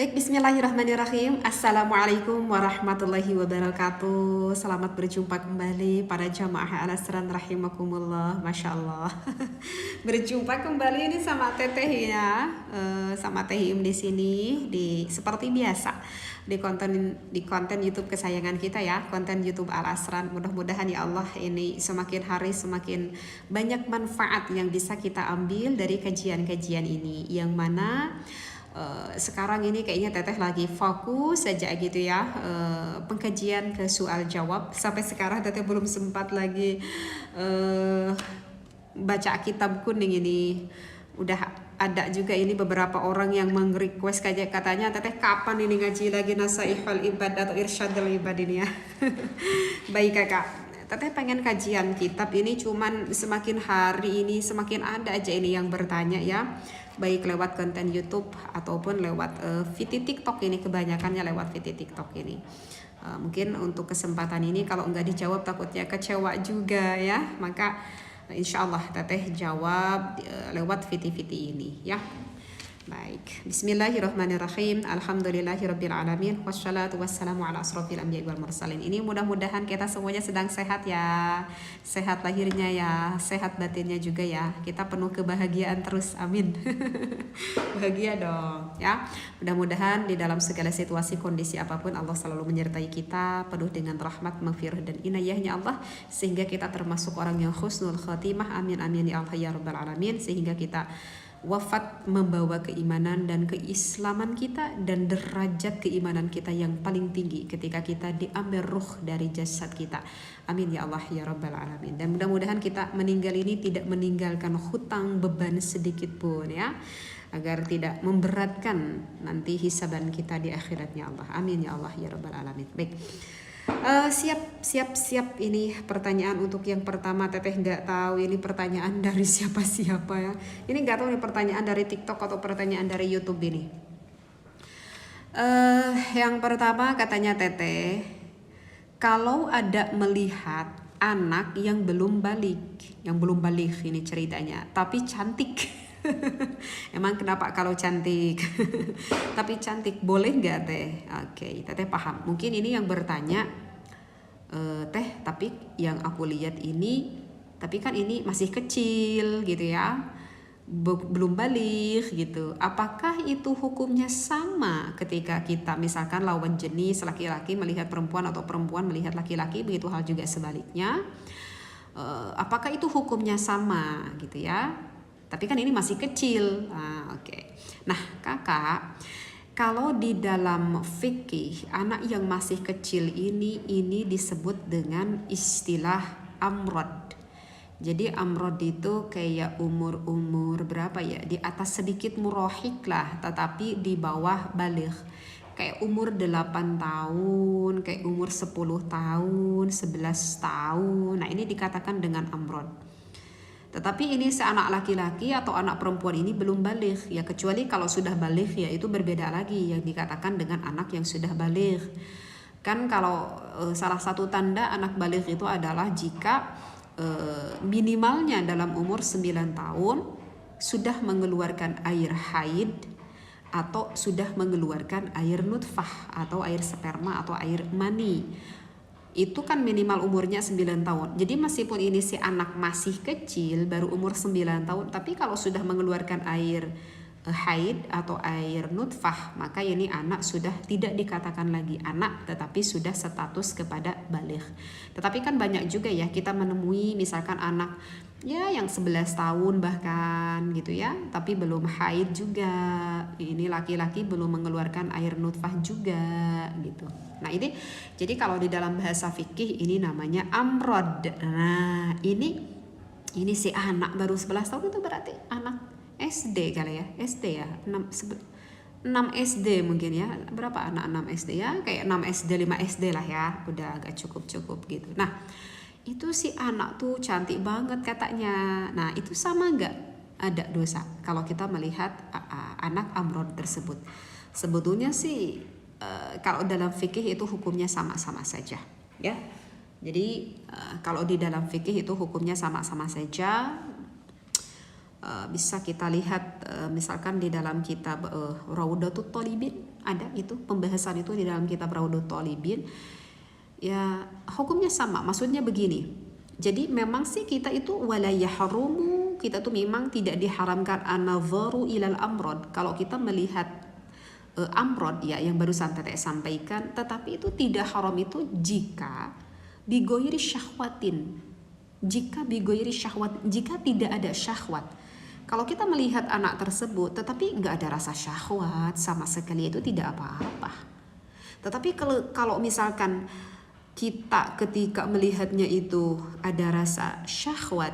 Baik, bismillahirrahmanirrahim. Assalamualaikum warahmatullahi wabarakatuh. Selamat berjumpa kembali para jamaah Al-Asran rahimakumullah. Masya Allah. Berjumpa kembali ini sama Teteh ya, sama Teh Im di sini seperti biasa di konten YouTube kesayangan kita ya, konten YouTube Al-Asran. Mudah-mudahan ya Allah ini semakin hari semakin banyak manfaat yang bisa kita ambil dari kajian-kajian ini, yang mana sekarang ini kayaknya Teteh lagi fokus saja gitu ya, pengkajian ke soal jawab. Sampai sekarang Teteh belum sempat lagi baca kitab kuning ini. Udah ada juga ini beberapa orang yang meng-request katanya Teteh kapan ini ngaji lagi Nasaihul Ibad atau Irsyadul Ibad ini ya. Baik Kakak, Teteh pengen kajian kitab ini, cuman semakin hari ini semakin ada aja ini yang bertanya ya, baik lewat konten YouTube ataupun lewat VT TikTok ini, kebanyakannya lewat VT TikTok ini. Mungkin untuk kesempatan ini kalau nggak dijawab takutnya kecewa juga ya, maka insya Allah Teteh jawab lewat VT-VT ini ya. Baik, bismillahirrahmanirrahim. Alhamdulillahirrabbilalamin. Wassalatu wassalamu ala asrofil anbiya'i wal mursalin. Ini mudah-mudahan kita semuanya sedang sehat ya. Sehat lahirnya ya, sehat batinnya juga ya. Kita penuh kebahagiaan terus, amin. Bahagia dong ya. Mudah-mudahan di dalam segala situasi kondisi apapun Allah selalu menyertai kita, penuh dengan rahmat, maghfirah dan inayahnya Allah, sehingga kita termasuk orang yang husnul khatimah. Amin amin ya Allah ya rabbal alamin. Sehingga kita wafat membawa keimanan dan keislaman kita dan derajat keimanan kita yang paling tinggi ketika kita diambil ruh dari jasad kita. Amin ya Allah ya rabbal alamin. Dan mudah-mudahan kita meninggal ini tidak meninggalkan hutang beban sedikit pun ya, agar tidak memberatkan nanti hisaban kita di akhiratnya Allah. Amin ya Allah ya rabbal alamin. Baik. Siap ini pertanyaan untuk yang pertama. Teteh nggak tahu ini pertanyaan dari siapa ya. Ini nggak tahu ini pertanyaan dari TikTok atau pertanyaan dari YouTube ini. Yang pertama katanya Teteh, kalau ada melihat anak yang belum balik ini ceritanya, tapi cantik. Emang kenapa kalau cantik? Tapi cantik boleh nggak Teh? Oke, Teteh paham. Mungkin ini yang bertanya, Teh, tapi yang aku lihat ini, tapi kan ini masih kecil gitu ya, belum balik gitu. Apakah itu hukumnya sama ketika kita misalkan lawan jenis, laki-laki melihat perempuan atau perempuan melihat laki-laki, begitu hal juga sebaliknya? Apakah itu hukumnya sama gitu ya? Tapi kan ini masih kecil. Oke. Nah kakak, kalau di dalam fikih anak yang masih kecil ini disebut dengan istilah amrod. Jadi amrod itu kayak umur berapa ya, di atas sedikit murahik lah, tetapi di bawah baligh. Kayak umur 8 tahun, kayak umur 10 tahun, 11 tahun. Nah ini dikatakan dengan amrod. Tetapi ini seanak laki-laki atau anak perempuan ini belum baligh ya, kecuali kalau sudah baligh ya itu berbeda lagi, yang dikatakan dengan anak yang sudah baligh. Kan kalau salah satu tanda anak baligh itu adalah jika minimalnya dalam umur 9 tahun sudah mengeluarkan air haid atau sudah mengeluarkan air nutfah atau air sperma atau air mani. Itu kan minimal umurnya 9 tahun. Jadi meskipun ini si anak masih kecil, baru umur 9 tahun, tapi kalau sudah mengeluarkan air haid atau air nutfah, maka ini anak sudah tidak dikatakan lagi anak, tetapi sudah status kepada baligh. Tetapi kan banyak juga ya kita menemui misalkan anak ya yang 11 tahun bahkan gitu ya, tapi belum haid juga. Ini laki-laki belum mengeluarkan air nutfah juga gitu. Nah ini jadi kalau di dalam bahasa fikih ini namanya amrod. Nah ini si anak baru 11 tahun itu berarti anak SD kali ya, SD ya, 6 SD mungkin ya. Berapa anak 6 SD ya? Kayak 6 SD, 5 SD lah ya, udah agak cukup gitu. Nah itu si anak tuh cantik banget katanya. Nah itu sama nggak ada dosa kalau kita melihat anak amrod tersebut? Sebetulnya sih kalau dalam fikih itu hukumnya sama-sama saja ya. Jadi kalau di dalam fikih itu hukumnya sama-sama saja. Bisa kita lihat misalkan di dalam kitab Raudatul Thalibin ada itu pembahasan itu di dalam kitab Raudhut Thalibin. Ya, hukumnya sama. Maksudnya begini. Jadi memang sih kita itu wala yahrumu, kita tuh memang tidak diharamkan an-nadharu ilal amrod. Kalau kita melihat amrod ya yang barusan Teteh sampaikan, tetapi itu tidak haram itu jika bigoiri syahwatin. Jika bigoiri syahwat, jika tidak ada syahwat. Kalau kita melihat anak tersebut tetapi nggak ada rasa syahwat sama sekali, itu tidak apa-apa. Tetapi kalau misalkan kita ketika melihatnya itu ada rasa syahwat,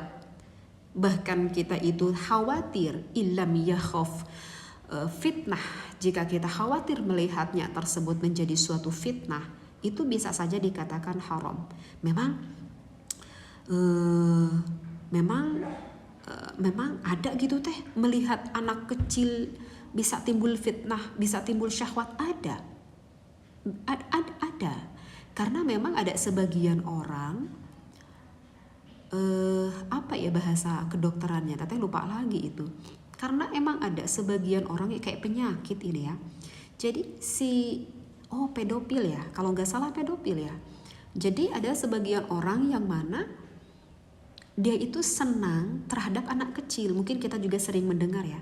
bahkan kita itu khawatir, illam yakhaf fitnah, jika kita khawatir melihatnya tersebut menjadi suatu fitnah, itu bisa saja dikatakan haram. Memang ada gitu teh, melihat anak kecil bisa timbul fitnah, bisa timbul syahwat, ada. Karena memang ada sebagian orang apa ya bahasa kedokterannya, Teteh lupa lagi itu. Karena emang ada sebagian orang yang kayak penyakit ini ya. Jadi pedofil ya, kalau nggak salah pedofil ya. Jadi ada sebagian orang yang mana dia itu senang terhadap anak kecil. Mungkin kita juga sering mendengar ya.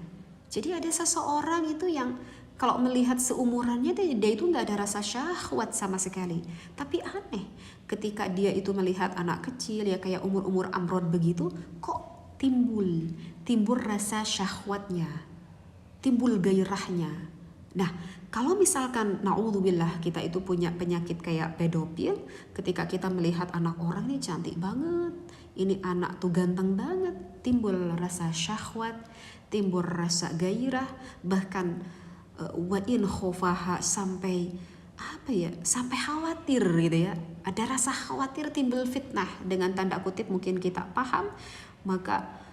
Jadi ada seseorang itu yang kalau melihat seumurannya dia itu nggak ada rasa syahwat sama sekali. Tapi aneh, ketika dia itu melihat anak kecil ya kayak umur-umur amrod begitu, kok timbul rasa syahwatnya, timbul gairahnya. Nah, kalau misalkan naudzubillah kita itu punya penyakit kayak pedofil, ketika kita melihat anak orang ini cantik banget, ini anak tuh ganteng banget, timbul rasa syahwat, timbul rasa gairah, bahkan wa in khofaha sampai sampai khawatir gitu ya. Ada rasa khawatir, timbul fitnah dengan tanda kutip, mungkin kita paham, maka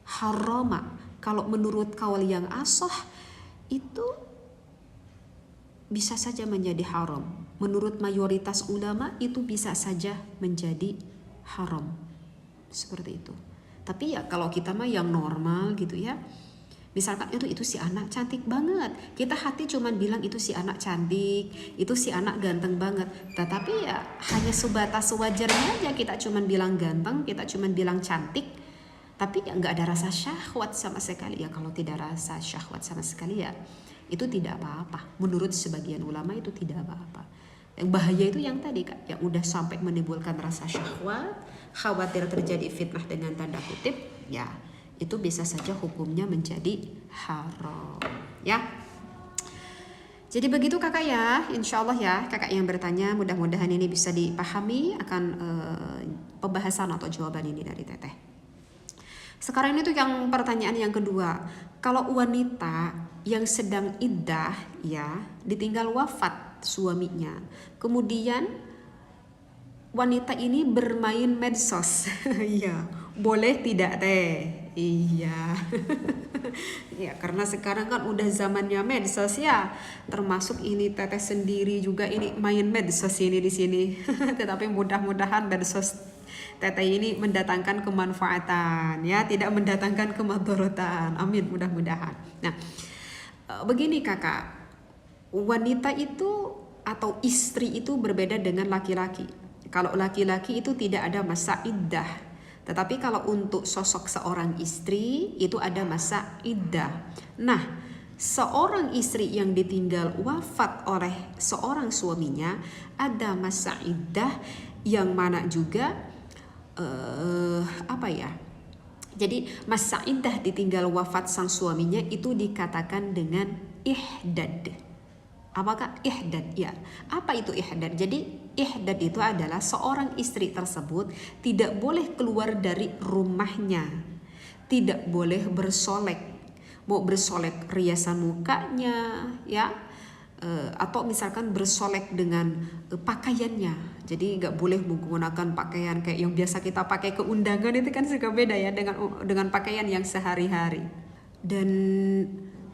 harama kalau menurut kaul yang ashah itu bisa saja menjadi haram. Menurut mayoritas ulama itu bisa saja menjadi haram. Seperti itu. Tapi ya kalau kita mah yang normal gitu ya, misalkan itu si anak cantik banget, kita hati cuman bilang itu si anak cantik, itu si anak ganteng banget. Tetapi ya hanya sebatas wajarnya aja kita cuman bilang ganteng, kita cuman bilang cantik, tapi ya nggak ada rasa syahwat sama sekali. Ya kalau tidak rasa syahwat sama sekali ya itu tidak apa-apa. Menurut sebagian ulama itu tidak apa-apa. Yang bahaya itu yang tadi Kak, yang udah sampai menimbulkan rasa syahwat, khawatir terjadi fitnah dengan tanda kutip, ya itu bisa saja hukumnya menjadi haram ya. Jadi begitu Kakak ya, insya Allah ya Kakak yang bertanya, mudah-mudahan ini bisa dipahami akan pembahasan atau jawaban ini dari Teteh. Sekarang ini tuh yang pertanyaan yang kedua, kalau wanita yang sedang iddah ya ditinggal wafat suaminya, kemudian wanita ini bermain medsos, ya boleh tidak Teh? Iya. Ya karena sekarang kan udah zamannya medsos ya, termasuk ini Teteh sendiri juga ini main medsos ini di sini. Tetapi mudah-mudahan medsos Teteh ini mendatangkan kemanfaatan ya, tidak mendatangkan kemadharatan. Amin, mudah-mudahan. Nah, begini Kakak, wanita itu atau istri itu berbeda dengan laki-laki. Kalau laki-laki itu tidak ada masa iddah, tetapi kalau untuk sosok seorang istri itu ada masa iddah. Nah, seorang istri yang ditinggal wafat oleh seorang suaminya ada masa iddah yang mana juga jadi masa iddah ditinggal wafat sang suaminya itu dikatakan dengan ihdad. Apakah ihdad? Ya. Apa itu ihdad? Jadi ihdad itu adalah seorang istri tersebut tidak boleh keluar dari rumahnya, tidak boleh bersolek, mau bersolek riasan mukanya ya, atau misalkan bersolek dengan pakaiannya. Jadi nggak boleh menggunakan pakaian kayak yang biasa kita pakai ke undangan, itu kan suka beda ya dengan pakaian yang sehari-hari.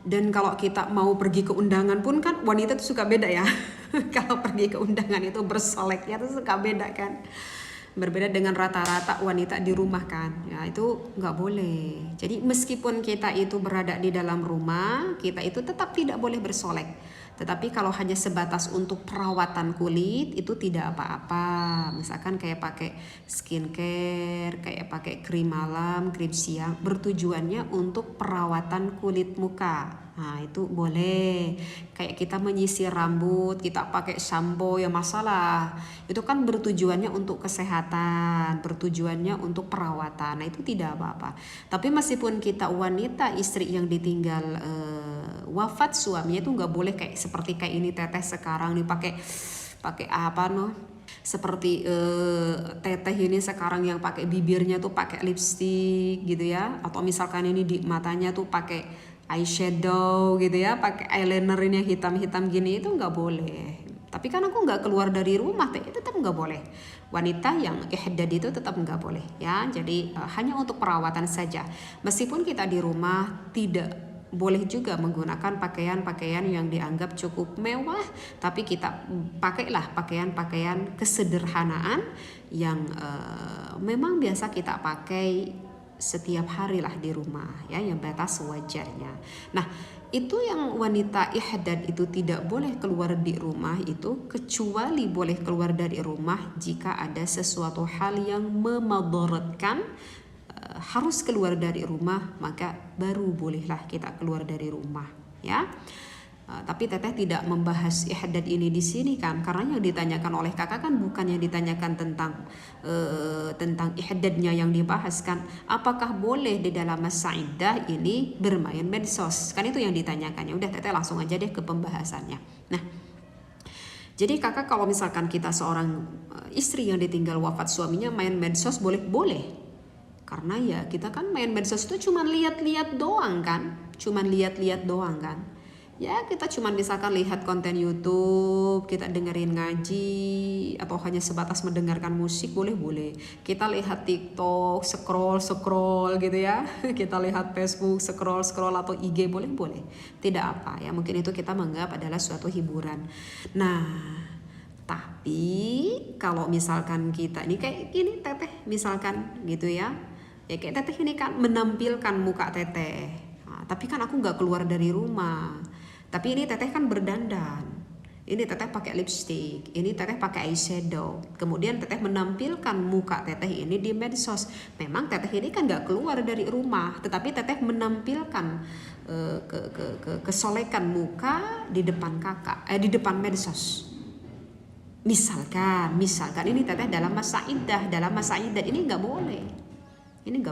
Dan kalau kita mau pergi ke undangan pun kan wanita tuh suka beda ya. Kalau pergi ke undangan itu bersoleknya tuh suka beda kan. Berbeda dengan rata-rata wanita di rumah kan. Ya itu nggak boleh. Jadi meskipun kita itu berada di dalam rumah, kita itu tetap tidak boleh bersolek. Tetapi kalau hanya sebatas untuk perawatan kulit itu tidak apa-apa. Misalkan kayak pakai skincare, kayak pakai krim malam, krim siang, bertujuannya untuk perawatan kulit muka. Nah, itu boleh. Kayak kita menyisir rambut, kita pakai shampoo, ya masalah. Itu kan bertujuannya untuk kesehatan, bertujuannya untuk perawatan. Nah, itu tidak apa-apa. Tapi meskipun kita wanita, istri yang ditinggal wafat suaminya, itu nggak boleh kayak seperti kayak ini teteh sekarang nih pakai apa noh? Seperti teteh ini sekarang yang pakai bibirnya tuh pakai lipstick gitu ya, atau misalkan ini di matanya tuh pakai eyeshadow gitu ya, pakai eyeliner ini yang hitam-hitam gini, itu nggak boleh. Tapi kan aku nggak keluar dari rumah, tetap nggak boleh. Wanita yang ihdad itu tetap nggak boleh ya. Jadi hanya untuk perawatan saja. Meskipun kita di rumah tidak boleh juga menggunakan pakaian-pakaian yang dianggap cukup mewah, tapi kita pakailah pakaian-pakaian kesederhanaan yang memang biasa kita pakai setiap hari lah di rumah ya, yang batas sewajarnya. Nah, itu yang wanita ihdad itu tidak boleh keluar di rumah itu, kecuali boleh keluar dari rumah jika ada sesuatu hal yang memadaratkan, harus keluar dari rumah, maka baru bolehlah kita keluar dari rumah ya. Tapi teteh tidak membahas ihdad ini di sini kan, karena yang ditanyakan oleh kakak kan bukan yang ditanyakan tentang ihdadnya yang dibahas kan, apakah boleh di dalam masa iddah ini bermain medsos, kan itu yang ditanyakannya. Udah teteh langsung aja deh ke pembahasannya. Nah, jadi kakak kalau misalkan kita seorang istri yang ditinggal wafat suaminya main medsos, boleh, karena ya kita kan main medsos itu cuma lihat-lihat doang kan, ya kita cuma misalkan lihat konten YouTube, kita dengerin ngaji, atau hanya sebatas mendengarkan musik, boleh. Kita lihat TikTok, scroll gitu ya. Kita lihat Facebook, scroll atau IG, boleh. Tidak apa ya, mungkin itu kita menganggap adalah suatu hiburan. Nah, tapi kalau misalkan kita ini kayak gini teteh misalkan gitu ya, kayak teteh ini kan menampilkan muka teteh. Nah, tapi kan aku nggak keluar dari rumah. Tapi ini teteh kan berdandan, ini teteh pakai lipstick, ini teteh pakai eyeshadow, kemudian teteh menampilkan muka teteh ini di medsos. Memang teteh ini kan nggak keluar dari rumah, tetapi teteh menampilkan kesolekan muka di depan di depan medsos. Misalkan ini teteh dalam masa iddah ini nggak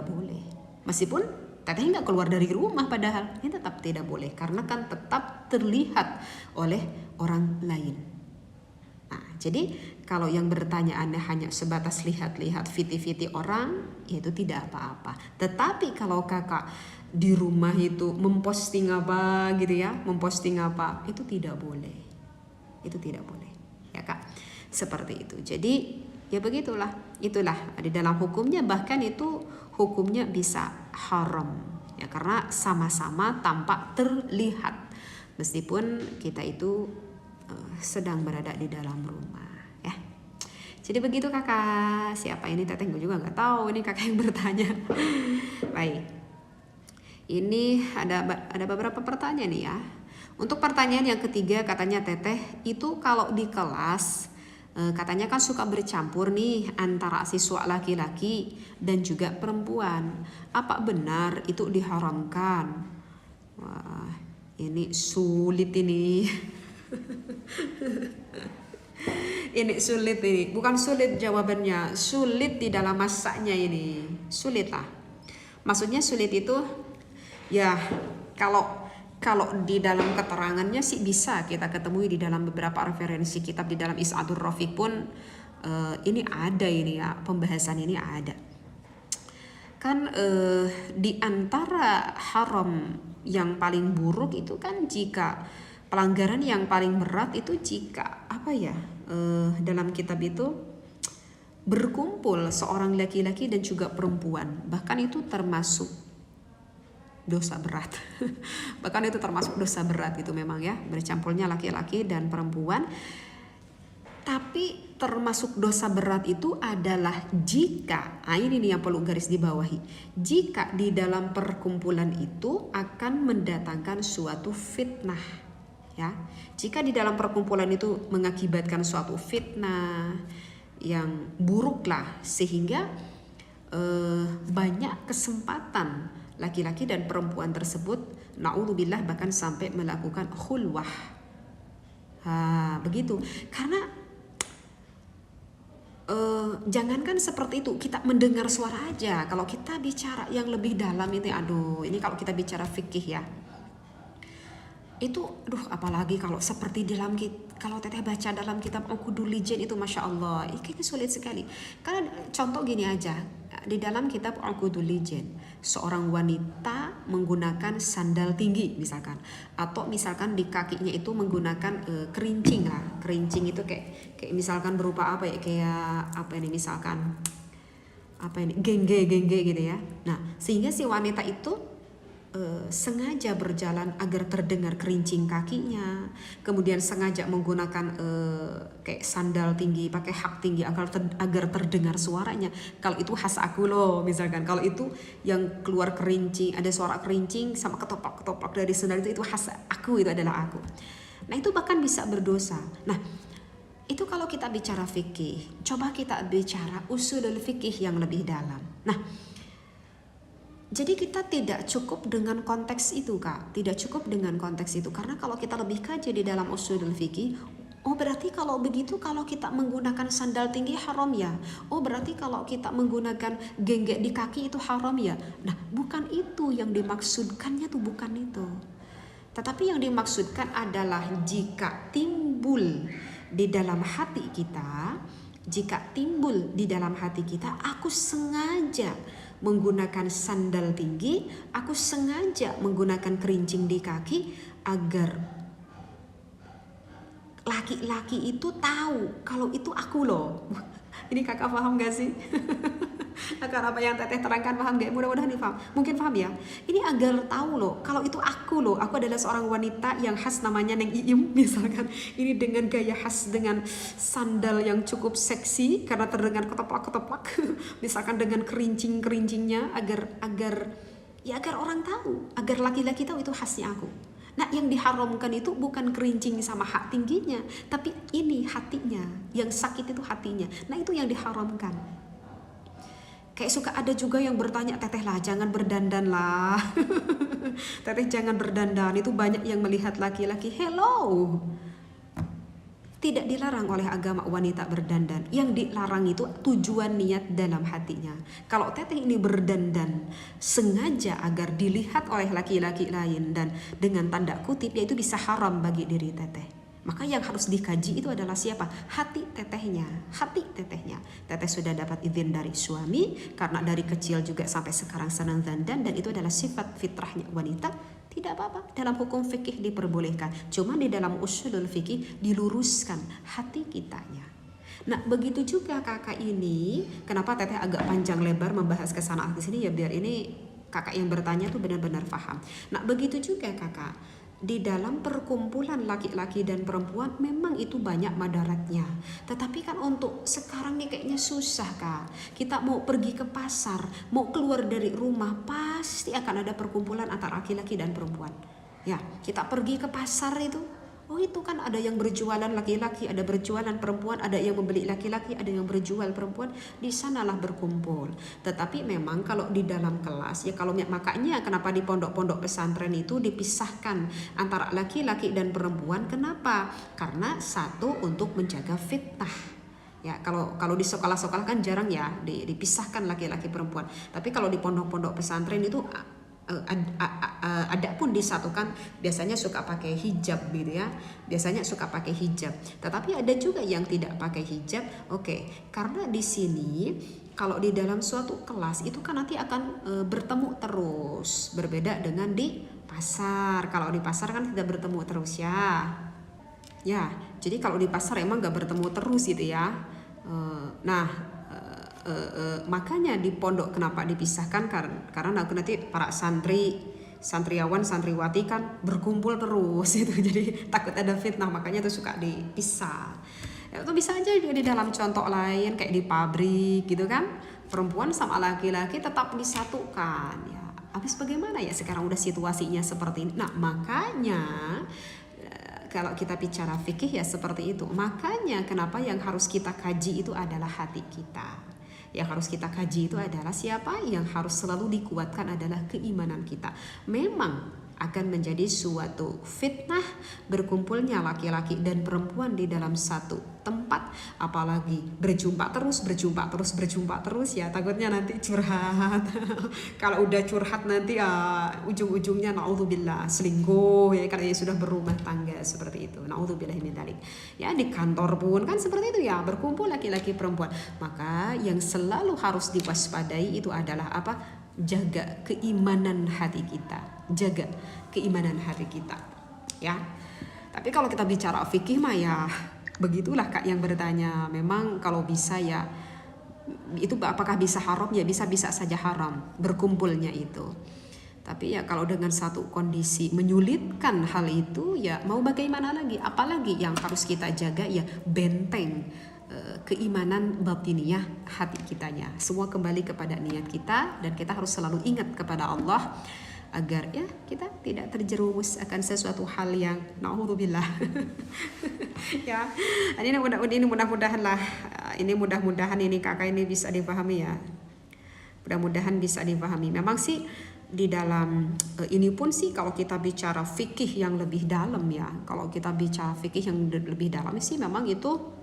boleh, meskipun teteh nggak keluar dari rumah, padahal ini tetap tidak boleh karena kan tetap terlihat oleh orang lain. Nah, jadi kalau yang bertanyaannya hanya sebatas lihat-lihat fiti-fiti orang, itu tidak apa-apa. Tetapi kalau kakak di rumah itu memposting apa gitu ya, itu tidak boleh. Ya kak, seperti itu. Jadi ya begitulah, itulah di dalam hukumnya, bahkan itu hukumnya bisa haram ya, karena sama-sama tampak terlihat meskipun kita itu sedang berada di dalam rumah ya. Jadi begitu kakak. Siapa ini teteh gue juga nggak tahu, ini kakak yang bertanya. Baik, ini ada beberapa pertanyaan nih ya. Untuk pertanyaan yang ketiga, katanya teteh itu kalau di kelas katanya kan suka bercampur nih antara siswa laki-laki dan juga perempuan. Apa benar itu diharamkan? Wah, ini sulit ini. Ini sulit ini. Bukan sulit jawabannya, sulit di dalam masaknya ini. Sulit lah. Maksudnya sulit itu ya kalau di dalam keterangannya sih bisa kita ketemui di dalam beberapa referensi kitab, di dalam Is'adur Rafiq pun ini ada ini ya, pembahasan ini ada. Kan di antara haram yang paling buruk itu kan jika pelanggaran yang paling berat itu jika dalam kitab itu berkumpul seorang laki-laki dan juga perempuan, bahkan itu termasuk dosa berat. Bahkan itu termasuk dosa berat itu memang ya, bercampurnya laki-laki dan perempuan. Tapi termasuk dosa berat itu adalah jika, ini nih yang perlu garis dibawahi, jika di dalam perkumpulan itu akan mendatangkan suatu fitnah ya. Jika di dalam perkumpulan itu mengakibatkan suatu fitnah yang buruk lah, sehingga banyak kesempatan laki-laki dan perempuan tersebut naudzubillah bahkan sampai melakukan khulwah. Begitu. Karena jangankan seperti itu, kita mendengar suara aja. Kalau kita bicara yang lebih dalam itu, aduh, ini kalau kita bicara fikih ya, itu apalagi kalau seperti kalau teteh baca dalam kitab Uqudul Lijen itu, masya Allah, kayaknya sulit sekali. Karena contoh gini aja, di dalam kitab Uqudul Lijen, seorang wanita menggunakan sandal tinggi misalkan, atau misalkan di kakinya itu menggunakan kerincing lah. Kerincing itu kayak misalkan berupa apa ya, kayak apa ini, misalkan apa ini, gengge gitu ya. Nah, sehingga si wanita itu sengaja berjalan agar terdengar kerincing kakinya, kemudian sengaja menggunakan kayak sandal tinggi, pakai hak tinggi agar terdengar suaranya. Kalau itu khas aku loh, misalkan kalau itu yang keluar kerincing, ada suara kerincing sama ketoprak dari sandal itu khas aku, itu adalah aku. Nah, itu bahkan bisa berdosa. Nah, itu kalau kita bicara fikih. Coba kita bicara usulul fikih yang lebih dalam. Nah, jadi kita tidak cukup dengan konteks itu, Kak. Tidak cukup dengan konteks itu. Karena kalau kita lebih kaji di dalam usulul fikih, berarti kalau begitu kalau kita menggunakan sandal tinggi haram ya. Berarti kalau kita menggunakan gengge di kaki itu haram ya. Nah, bukan itu yang dimaksudkannya tuh, bukan itu. Tetapi yang dimaksudkan adalah jika timbul di dalam hati kita, aku sengaja menggunakan sandal tinggi, aku sengaja menggunakan kerincing di kaki agar laki-laki itu tahu kalau itu aku loh. Ini kakak paham gak sih? Akan apa yang teteh terangkan paham gak? Mudah-mudahan nih paham. Mungkin paham ya. Ini agar tahu loh, kalau itu aku loh. Aku adalah seorang wanita yang khas namanya Neng Iyum misalkan. Ini dengan gaya khas, dengan sandal yang cukup seksi karena terdengar ketoprak. Misalkan dengan kerincing-kerincingnya agar orang tahu, agar laki-laki tahu itu khasnya aku. Nah, yang diharamkan itu bukan kerincing sama hak tingginya, tapi ini hatinya, yang sakit itu hatinya. Nah, itu yang diharamkan. Kayak suka ada juga yang bertanya, teteh lah jangan berdandan lah. Teteh jangan berdandan, itu banyak yang melihat laki-laki. Hello, tidak dilarang oleh agama wanita berdandan. Yang dilarang itu tujuan niat dalam hatinya. Kalau teteh ini berdandan sengaja agar dilihat oleh laki-laki lain dan dengan tanda kutip, yaitu bisa haram bagi diri teteh. Maka yang harus dikaji itu adalah siapa? Hati tetehnya. Teteh sudah dapat izin dari suami, karena dari kecil juga sampai sekarang senang dandan, dan itu adalah sifat fitrahnya wanita. Tidak apa-apa, dalam hukum fikih diperbolehkan. Cuma di dalam usulul fikih diluruskan hati kitanya. Nah, begitu juga kakak ini, kenapa teteh agak panjang lebar membahas kesana ke sini ya, biar ini kakak yang bertanya tuh benar-benar paham. Nah, begitu juga kakak, di dalam perkumpulan laki-laki dan perempuan memang itu banyak madaratnya. Tetapi kan untuk sekarang nih kayaknya susah, Kak. Kita mau pergi ke pasar, mau keluar dari rumah, pasti akan ada perkumpulan antara laki-laki dan perempuan. Ya, kita pergi ke pasar itu, itu kan ada yang berjualan laki-laki, ada berjualan perempuan, ada yang membeli laki-laki, ada yang berjual perempuan. Di sanalah berkumpul. Tetapi memang kalau di dalam kelas, ya kalau makanya kenapa di pondok-pondok pesantren itu dipisahkan antara laki-laki dan perempuan. Kenapa? Karena satu, untuk menjaga fitnah. Ya, kalau di sekolah-sekolah kan jarang ya dipisahkan laki-laki perempuan. Tapi kalau di pondok-pondok pesantren itu ada pun disatukan, biasanya suka pakai hijab gitu ya. Biasanya suka pakai hijab. Tetapi ada juga yang tidak pakai hijab. Oke, karena di sini kalau di dalam suatu kelas itu kan nanti akan bertemu terus. Berbeda dengan di pasar. Kalau di pasar kan tidak bertemu terus ya. Ya, jadi kalau di pasar emang gak bertemu terus gitu ya. Makanya di pondok kenapa dipisahkan, karena nanti para santriawan, santriwati kan berkumpul terus itu, jadi takut ada fitnah, makanya tuh suka dipisah. Itu bisa aja di dalam contoh lain kayak di pabrik gitu kan, perempuan sama laki-laki tetap disatukan ya. Habis bagaimana ya sekarang udah situasinya seperti ini. Nah, makanya kalau kita bicara fikih ya seperti itu. Makanya kenapa yang harus kita kaji itu adalah hati kita. Yang harus kita kaji itu adalah siapa? Yang harus selalu dikuatkan adalah keimanan kita. Memang akan menjadi suatu fitnah berkumpulnya laki-laki dan perempuan di dalam satu tempat, apalagi berjumpa terus ya, takutnya nanti curhat. Kalau udah curhat nanti ujung-ujungnya naudzubillah selingkuh ya, karena sudah berumah tangga seperti itu. Naudzubillah min dzalik. Ya di kantor pun kan seperti itu ya, berkumpul laki-laki perempuan. Maka yang selalu harus diwaspadai itu adalah apa? Jaga keimanan hati kita, jaga keimanan hati kita, ya. Tapi kalau kita bicara fikih mah ya begitulah Kak yang bertanya. Memang kalau bisa ya itu apakah bisa haram ya, bisa saja haram berkumpulnya itu. Tapi ya kalau dengan satu kondisi menyulitkan hal itu ya mau bagaimana lagi? Apalagi yang harus kita jaga ya benteng keimanan batiniyah hati kitanya. Semua kembali kepada niat kita dan kita harus selalu ingat kepada Allah agar ya kita tidak terjerumus akan sesuatu hal yang naudzubillah. Ya, ini mudah-mudahan ini kakak ini bisa dipahami ya. Mudah-mudahan bisa dipahami. Memang sih di dalam ini pun sih kalau kita bicara fikih yang lebih dalam ya, kalau kita bicara fikih yang lebih dalam sih memang itu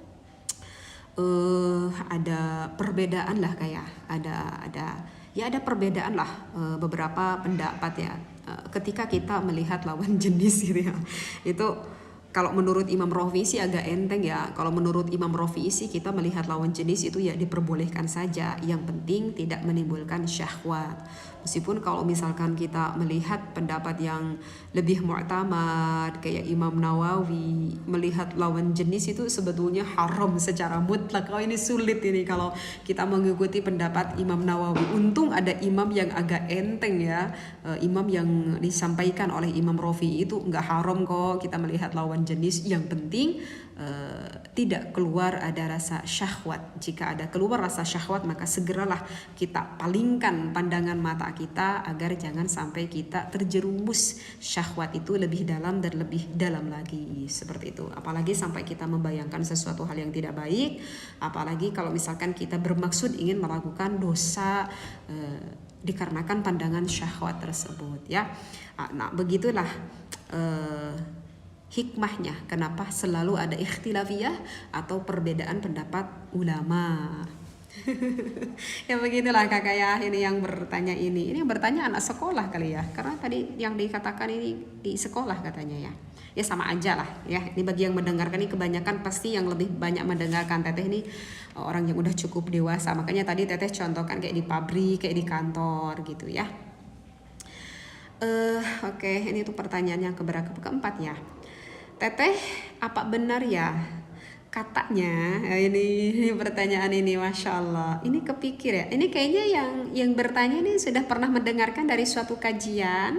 ada perbedaan lah kayak ada perbedaan lah beberapa pendapat ya ketika kita melihat lawan jenis gitu ya. Itu kalau menurut Imam Rafi'i sih agak enteng ya. Kalau menurut Imam Rafi'i sih kita melihat lawan jenis itu ya diperbolehkan saja, yang penting tidak menimbulkan syahwat. Meskipun kalau misalkan kita melihat pendapat yang lebih mu'tamad kayak Imam Nawawi, melihat lawan jenis itu sebetulnya haram secara mutlak. Oh ini sulit ini kalau kita mengikuti pendapat Imam Nawawi. Untung ada imam yang agak enteng ya. Imam yang disampaikan oleh Imam Rafi'i itu enggak haram kok kita melihat lawan jenis. Yang penting tidak keluar ada rasa syahwat. Jika ada keluar rasa syahwat maka segeralah kita palingkan pandangan mata kita agar jangan sampai kita terjerumus syahwat itu lebih dalam dan lebih dalam lagi seperti itu. Apalagi sampai kita membayangkan sesuatu hal yang tidak baik, apalagi kalau misalkan kita bermaksud ingin melakukan dosa dikarenakan pandangan syahwat tersebut ya. Nah begitulah hikmahnya kenapa selalu ada ikhtilafiyah atau perbedaan pendapat ulama. Ya begitulah kakak ya, ini yang bertanya ini yang bertanya anak sekolah kali ya, karena tadi yang dikatakan ini di sekolah katanya ya. Ya sama aja lah ya, ini bagi yang mendengarkan ini kebanyakan pasti yang lebih banyak mendengarkan teteh ini orang yang udah cukup dewasa, makanya tadi teteh contohkan kayak di pabrik, kayak di kantor gitu ya. Oke, ini tuh pertanyaan yang keempat ya. Teteh, apa benar ya katanya ini pertanyaan ini, masya Allah, ini kepikir ya, ini kayaknya yang bertanya ini sudah pernah mendengarkan dari suatu kajian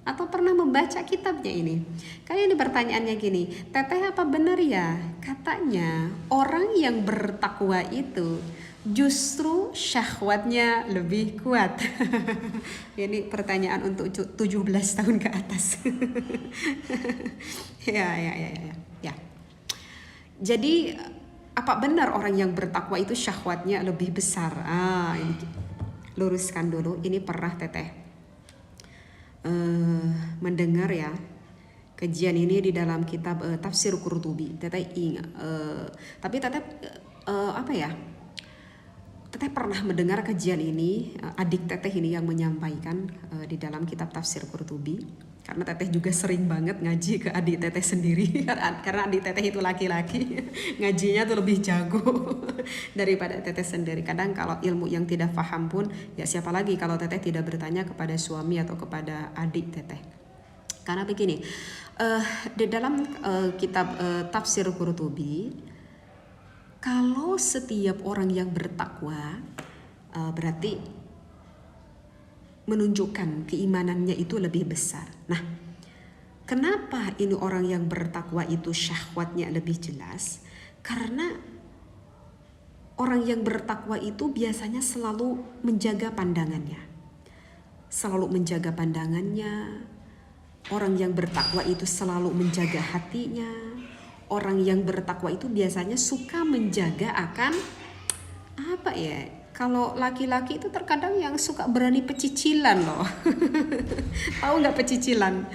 atau pernah membaca kitabnya ini. Kayak ini pertanyaannya gini, Teteh apa benar ya katanya orang yang bertakwa itu justru syahwatnya lebih kuat? Ini pertanyaan untuk 17 tahun ke atas. Ya. Jadi apa benar orang yang bertakwa itu syahwatnya lebih besar? Ini luruskan dulu. Ini pernah teteh mendengar ya kajian ini di dalam kitab Tafsir Qurtubi. Teteh ingat, tapi teteh apa ya? Teteh pernah mendengar kajian ini, adik teteh ini yang menyampaikan di dalam kitab Tafsir Qurtubi. Karena teteh juga sering banget ngaji ke adik teteh sendiri. Karena adik teteh itu laki-laki, ngajinya tuh lebih jago daripada teteh sendiri. Kadang kalau ilmu yang tidak paham pun, ya siapa lagi kalau teteh tidak bertanya kepada suami atau kepada adik teteh. Karena begini, di dalam kitab Tafsir Qurtubi, kalau setiap orang yang bertakwa berarti menunjukkan keimanannya itu lebih besar. Nah, kenapa ini orang yang bertakwa itu syahwatnya lebih jelas? Karena orang yang bertakwa itu biasanya selalu menjaga pandangannya. Selalu menjaga pandangannya, Orang yang bertakwa itu selalu menjaga hatinya. Orang yang bertakwa itu biasanya suka menjaga akan apa ya? Kalau laki-laki itu terkadang yang suka berani pecicilan loh. Tahu nggak pecicilan?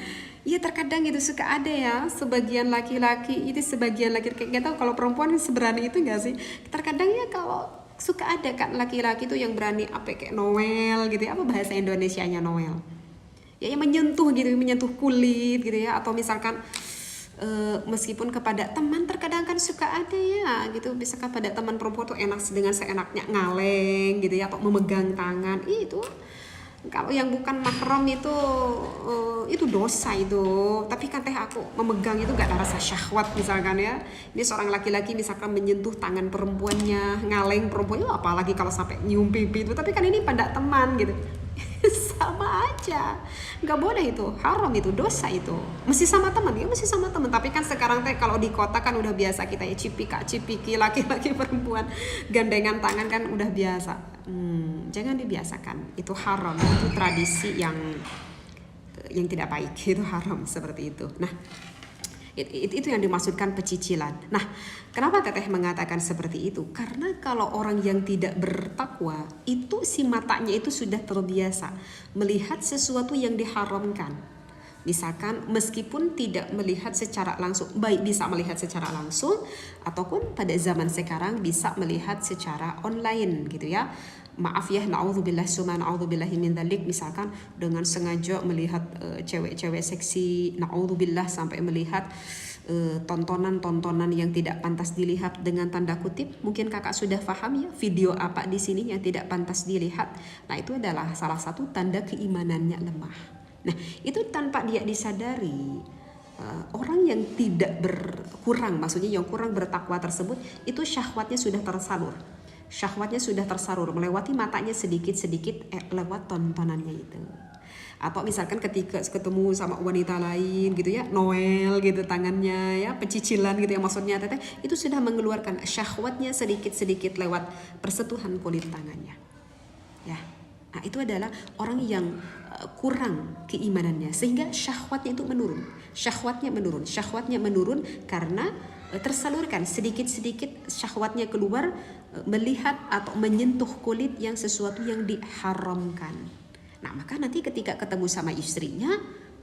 Iya terkadang itu suka ada ya sebagian laki-laki itu sebagian laki-laki nggak tahu kalau perempuan seberani itu nggak sih? Terkadang ya kalau suka ada kan laki-laki itu yang berani apa kayak Noel gitu ya, apa bahasa Indonesianya Noel? Ya yang menyentuh gitu, menyentuh kulit gitu ya, atau misalkan meskipun kepada teman terkadang kan suka ada ya gitu, bisa kepada teman perempuan tuh enak dengan seenaknya ngaleng gitu ya, atau memegang tangan itu. Kalau yang bukan mahram itu dosa itu. Tapi kan teh aku memegang itu gak ada rasa syahwat misalkan ya. Ini seorang laki-laki misalkan menyentuh tangan perempuannya, ngaleng perempuannya, apalagi kalau sampai nyium pipi itu. Tapi kan ini pada teman gitu. Sama aja, nggak boleh itu, haram itu, dosa itu. Mesti sama teman ya, mesti sama teman. Tapi kan sekarang teh kalau di kota kan udah biasa kita ya cipika-cipiki laki-laki perempuan gandengan tangan kan udah biasa. Jangan dibiasakan, itu haram, itu tradisi yang tidak baik, itu haram seperti itu. Nah, itu yang dimaksudkan pecicilan. Nah, kenapa Teteh mengatakan seperti itu? Karena kalau orang yang tidak bertakwa, itu si matanya itu sudah terbiasa melihat sesuatu yang diharamkan. Misalkan meskipun tidak melihat secara langsung, baik bisa melihat secara langsung ataupun pada zaman sekarang bisa melihat secara online gitu ya. Maaf ya, na'udzubillah summa na'udzubillahi min dzalik, misalkan dengan sengaja melihat cewek-cewek seksi, na'udzubillah, sampai melihat tontonan-tontonan yang tidak pantas dilihat, dengan tanda kutip. Mungkin kakak sudah paham ya video apa di sini yang tidak pantas dilihat. Nah, itu adalah salah satu tanda keimanannya lemah. Nah, itu tanpa dia disadari, orang yang tidak berkurang, maksudnya yang kurang bertakwa tersebut, itu syahwatnya sudah tersalur. Syahwatnya sudah tersalur melewati matanya sedikit-sedikit lewat tontonannya itu. Atau misalkan ketika ketemu sama wanita lain gitu ya, Noel gitu tangannya ya, pecicilan gitu ya, maksudnya Teteh itu sudah mengeluarkan syahwatnya sedikit-sedikit lewat persentuhan kulit tangannya. Ya. Nah, itu adalah orang yang kurang keimanannya sehingga syahwatnya itu menurun. Syahwatnya menurun karena tersalurkan sedikit-sedikit syahwatnya keluar melihat atau menyentuh kulit yang sesuatu yang diharamkan. Nah, maka nanti ketika ketemu sama istrinya,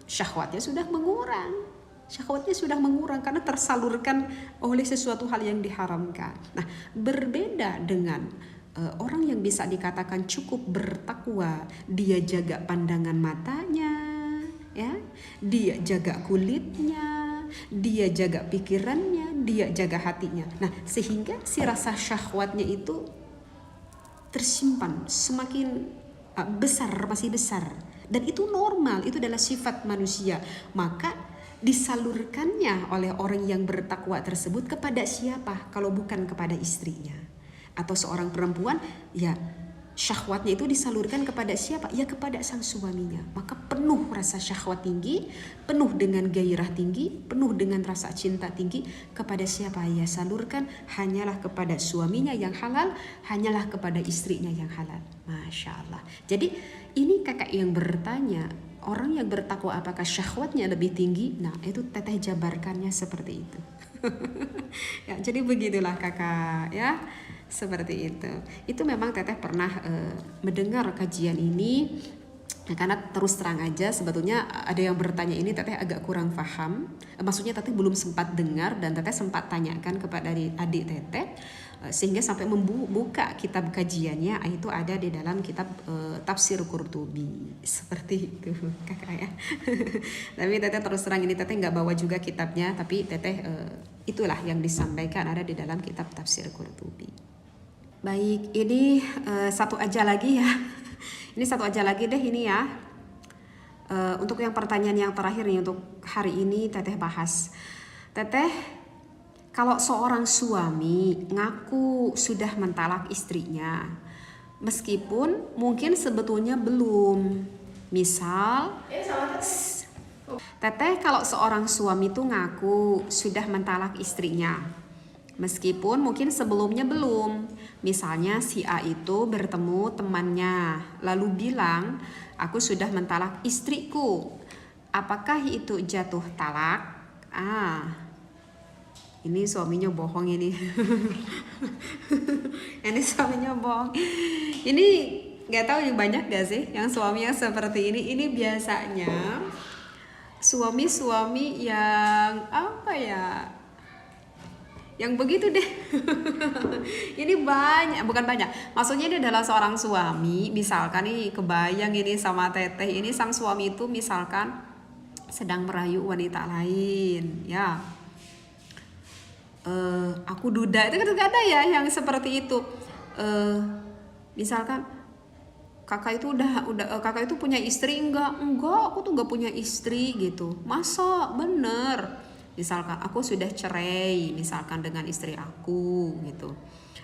syahwatnya sudah mengurang. Syahwatnya sudah mengurang karena tersalurkan oleh sesuatu hal yang diharamkan. Nah, berbeda dengan orang yang bisa dikatakan cukup bertakwa, dia jaga pandangan matanya, ya, dia jaga kulitnya, dia jaga pikirannya, dia jaga hatinya. Nah, sehingga si rasa syahwatnya itu tersimpan semakin besar, masih besar, dan itu normal, itu adalah sifat manusia. Maka disalurkannya oleh orang yang bertakwa tersebut kepada siapa kalau bukan kepada istrinya? Atau seorang perempuan, ya syahwatnya itu disalurkan kepada siapa? Ya kepada sang suaminya. Maka penuh rasa syahwat tinggi, penuh dengan gairah tinggi, penuh dengan rasa cinta tinggi kepada siapa? Ya salurkan hanyalah kepada suaminya yang halal, hanyalah kepada istrinya yang halal. Masya Allah. Jadi ini kakak yang bertanya, orang yang bertakwa apakah syahwatnya lebih tinggi? Nah, itu Teteh jabarkannya seperti itu. Ya, jadi begitulah kakak ya. Seperti itu. Itu memang Teteh pernah mendengar kajian ini. Nah, karena terus terang aja sebetulnya ada yang bertanya ini Teteh agak kurang paham. Maksudnya Teteh belum sempat dengar dan Teteh sempat tanyakan kepada adik Teteh sehingga sampai membuka kitab kajiannya, itu ada di dalam kitab Tafsir Qurtubi. Seperti itu kakak ya. Tapi Teteh terus terang ini Teteh nggak bawa juga kitabnya, tapi Teteh itulah yang disampaikan ada di dalam kitab Tafsir Qurtubi. Baik, ini satu aja lagi ya. Ini satu aja lagi deh ini ya. Untuk yang pertanyaan yang terakhir nih untuk hari ini Teteh bahas. Teteh, kalau seorang suami ngaku sudah mentalak istrinya, meskipun mungkin sebetulnya belum. Misal, Teteh kalau seorang suami tuh ngaku sudah mentalak istrinya, meskipun mungkin sebelumnya belum. Misalnya si A itu bertemu temannya lalu bilang, aku sudah mentalak istriku. Apakah itu jatuh talak? Ini suaminya bohong ini. Ini suaminya bohong. Ini nggak tahu yang banyak gak sih yang suaminya seperti ini. Ini biasanya suami-suami yang apa ya? Yang begitu deh. Ini banyak, bukan banyak. Maksudnya dia adalah seorang suami. Misalkan nih kebayang ini sama Teteh. Ini sang suami itu misalkan sedang merayu wanita lain, ya. Aku duda itu kan ada ya yang seperti itu. Misalkan kakak itu kakak itu punya istri, enggak aku tuh enggak punya istri gitu. Masa bener? Misalkan aku sudah cerai misalkan dengan istri aku gitu.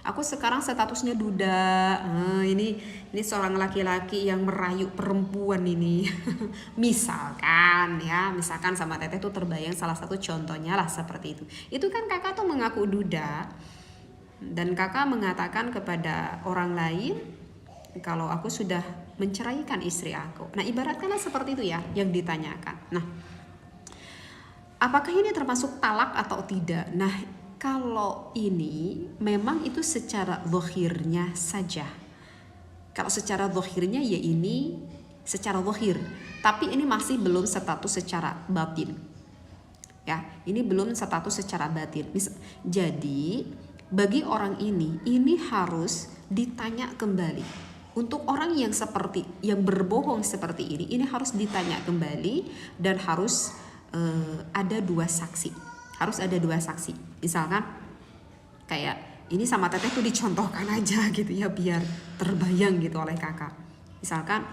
Aku sekarang statusnya duda. Ini seorang laki-laki yang merayu perempuan ini. Misalkan sama Teteh tuh terbayang salah satu contohnya lah seperti itu. Itu kan kakak tuh mengaku duda dan kakak mengatakan kepada orang lain kalau aku sudah menceraikan istri aku. Nah, ibaratkanlah seperti itu ya yang ditanyakan. Nah, apakah ini termasuk talak atau tidak? Nah, kalau ini memang itu secara zahirnya saja. Kalau secara zahirnya ya ini secara zahir, tapi ini masih belum status secara batin. Ya, ini belum status secara batin. Jadi, bagi orang ini harus ditanya kembali. Untuk orang yang berbohong seperti ini harus ditanya kembali dan harus ada dua saksi. Harus ada dua saksi. Misalkan kayak ini sama Teteh tuh dicontohkan aja gitu ya biar terbayang gitu oleh kakak. Misalkan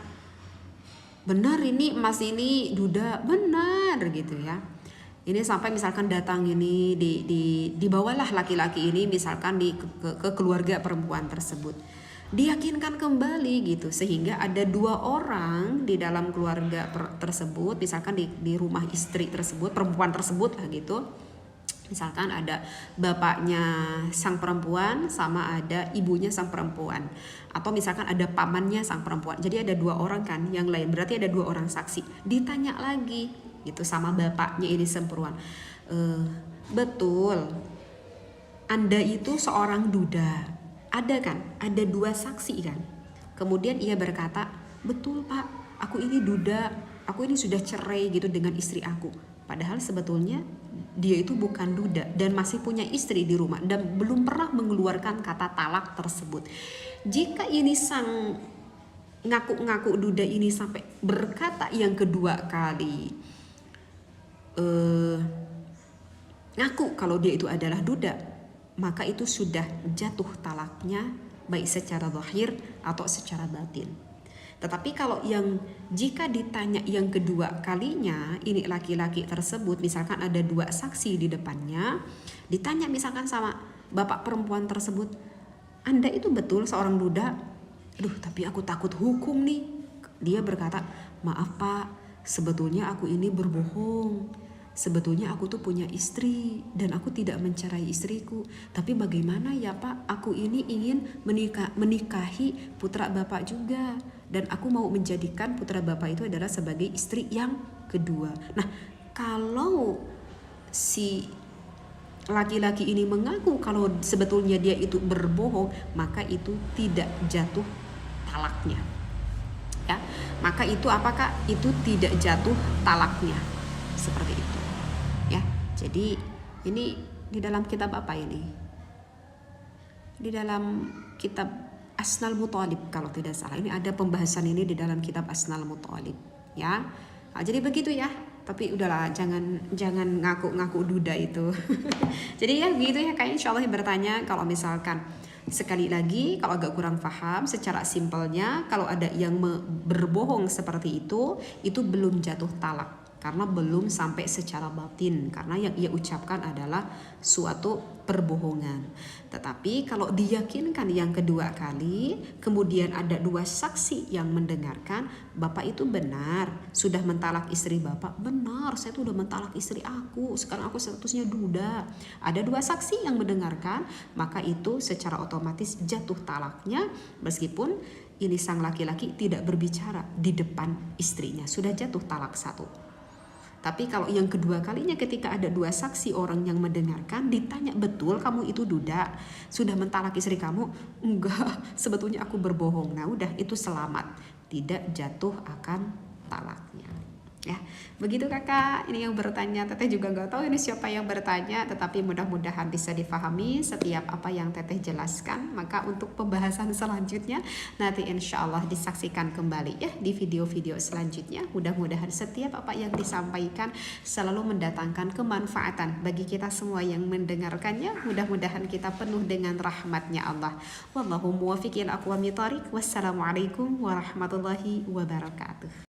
benar ini Mas ini duda, benar gitu ya. Ini sampai misalkan datang ini dibawalah laki-laki ini misalkan ke keluarga perempuan tersebut. Diyakinkan kembali gitu sehingga ada dua orang di dalam keluarga tersebut, misalkan di rumah istri tersebut, perempuan tersebut lah gitu. Misalkan ada bapaknya sang perempuan sama ada ibunya sang perempuan, atau misalkan ada pamannya sang perempuan. Jadi ada dua orang kan yang lain, berarti ada dua orang saksi. Ditanya lagi gitu sama bapaknya ini sang perempuan, betul Anda itu seorang duda? Ada kan? Ada dua saksi kan? Kemudian ia berkata, betul Pak, aku ini duda, aku ini sudah cerai gitu dengan istri aku. Padahal sebetulnya dia itu bukan duda dan masih punya istri di rumah dan belum pernah mengeluarkan kata talak tersebut. Jika ini sang ngaku-ngaku duda ini sampai berkata yang kedua kali, ngaku kalau dia itu adalah duda, maka itu sudah jatuh talaknya baik secara zahir atau secara batin. Tetapi kalau jika ditanya yang kedua kalinya, ini laki-laki tersebut misalkan ada dua saksi di depannya, ditanya misalkan sama bapak perempuan tersebut, Anda itu betul seorang duda? Aduh, tapi aku takut hukum nih. Dia berkata, maaf Pak, sebetulnya aku ini berbohong. Sebetulnya aku tuh punya istri dan aku tidak mencerai istriku. Tapi bagaimana ya Pak, aku ini ingin menikahi putra Bapak juga. Dan aku mau menjadikan putra Bapak itu adalah sebagai istri yang kedua. Nah, kalau si laki-laki ini mengaku kalau sebetulnya dia itu berbohong, maka itu tidak jatuh talaknya. Ya, maka itu apakah itu tidak jatuh talaknya? Seperti itu. Ya, jadi ini di dalam kitab apa ini? Di dalam kitab Asnal Muthalib kalau tidak salah. Ini ada pembahasan ini di dalam kitab Asnal Muthalib, ya. Nah, jadi begitu ya. Tapi udahlah, jangan ngaku-ngaku duda itu. Jadi ya begitu ya, kayaknya insyaallah bertanya kalau misalkan sekali lagi kalau agak kurang paham secara simpelnya, kalau ada yang berbohong seperti itu belum jatuh talak. Karena belum sampai secara batin, karena yang ia ucapkan adalah suatu perbohongan. Tetapi kalau diyakinkan yang kedua kali, kemudian ada dua saksi yang mendengarkan, Bapak itu benar sudah mentalak istri Bapak, benar saya tuh udah mentalak istri aku, sekarang aku statusnya duda. Ada dua saksi yang mendengarkan, maka itu secara otomatis jatuh talaknya, meskipun ini sang laki-laki tidak berbicara di depan istrinya, sudah jatuh talak satu. Tapi kalau yang kedua kalinya ketika ada dua saksi orang yang mendengarkan, ditanya betul kamu itu duda, sudah mentalak istri kamu? Enggak, sebetulnya aku berbohong. Nah udah, itu selamat, tidak jatuh akan talaknya. Ya, begitu kakak. Ini yang bertanya, teteh juga nggak tahu ini siapa yang bertanya, tetapi mudah-mudahan bisa difahami setiap apa yang teteh jelaskan. Maka untuk pembahasan selanjutnya nanti insya Allah disaksikan kembali ya di video-video selanjutnya. Mudah-mudahan setiap apa yang disampaikan selalu mendatangkan kemanfaatan bagi kita semua yang mendengarkannya. Mudah-mudahan kita penuh dengan rahmatnya Allah. Wallahu muwaffiq ila aqwamit thoriq. Wassalamualaikum warahmatullahi wabarakatuh.